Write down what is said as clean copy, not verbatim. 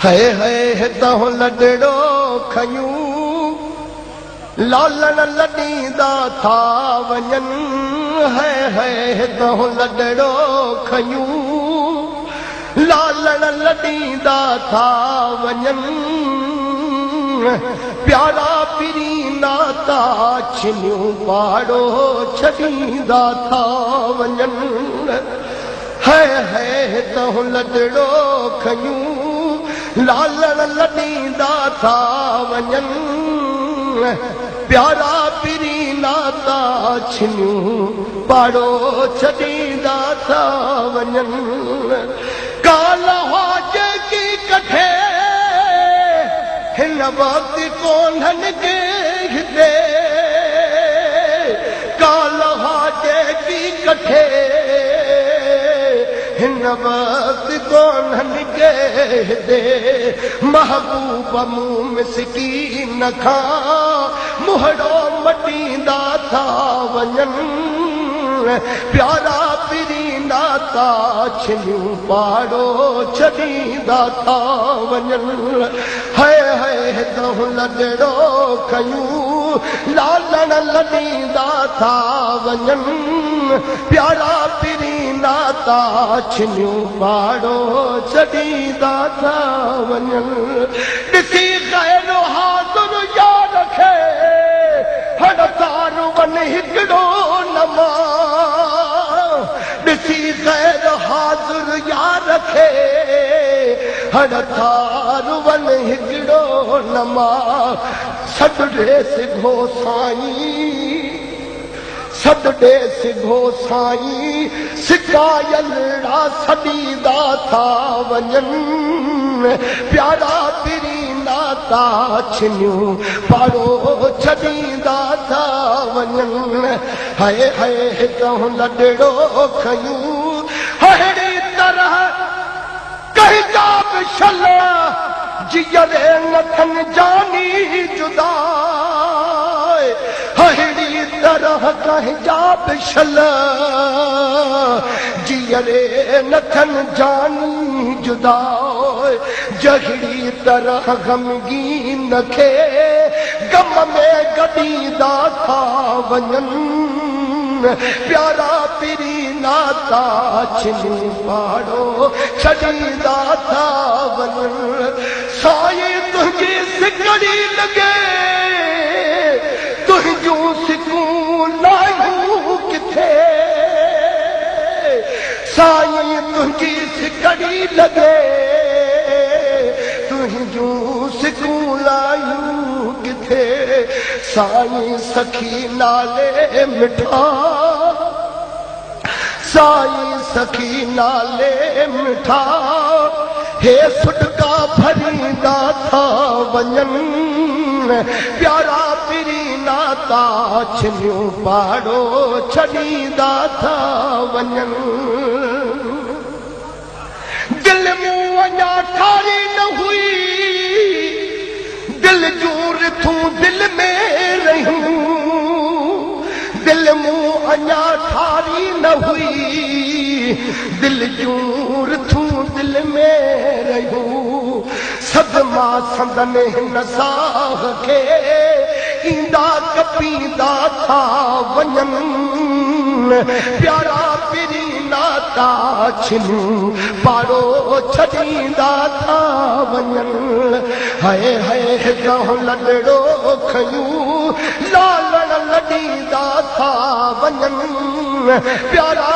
है तो लडड़ो खयूं लालन लॾींदा था वञन है तो लडड़ो खयूं लालन लॾींदा था वञन प्यारा पिरी नाता छिनियूं पाड़ो छॾींदा था वञन है तो लडड़ो खयूं लालन लॾींदा था वञन प्यारा पिरी नाता छिनियूं पाड़ो छॾींदा था वञन काल हाज की कठे हिन वक्त कोन्हनि के हिते काल हाज की कठे हिन वक्त कोन्हनि के हिते महबूब मूं मिसकीन खां मुहड़ो मटींदा था वञन प्यारा पिरी नाता छिनियूं पाड़ो छॾींदा था वञन है तो लडड़ो खयूं लालन लॾींदा था वञन प्यारा पिरी नाता छिनियूं पाड़ो छॾींदा था वञन ॾिसी ग़ैर हाज़ुर याद रखे हर तार वन हिकिड़ो नमा ॾिसी ग़ैर हाज़ुर याद रखे हर तार वन हिकिड़ो नमा सॾु ॾे सिघो साईं सॾु ॾे सिघो साईं सिकायलड़ा सॾींदा था वञन प्यारा पिरी नाता छिनियूं पाड़ो छॾींदा था वञन है तो लडड़ो खयूं अहिड़ी तरह कहजा बि छल जियरे नथन जानी जुदा अहिड़ी तरह कहजा बि छल जियरे नथन जानी जुदा जहिड़ी तरह गमगीन खे गम में गॾींदा था वञन प्यारा पिरी नाता छिनियूं पाड़ो छॾींदा था वञन साईं तुंहिंजी सिकड़ी लॻे तुंहिंजूं सिकूं लायूं किथे साईं तुंहिंजी सिकड़ी लॻे तुंहिंजूं सिकूं लायूं किथे साईं सखी नाले मिठा साईं सखी नाले मिठा हे सुटका भरींदा था वञन प्यारा पिरी नाता छिनियूं पाड़ो छॾींदा था वञन दिल मूं अञा ठारी न हुई दिल जूं रिथूं दिल में रहियूं दिल मूं अञा ठारी न हुई दिल जूं रिथूं दिल में रहियूं सदमा संदन हिन साह खे ईंदा कपींदा था वञन प्यारा पिरी नाता छिनियूं पाड़ो छॾींदा था वञन है तो लडड़ो खयूं लालन लॾींदा था वञन प्यारा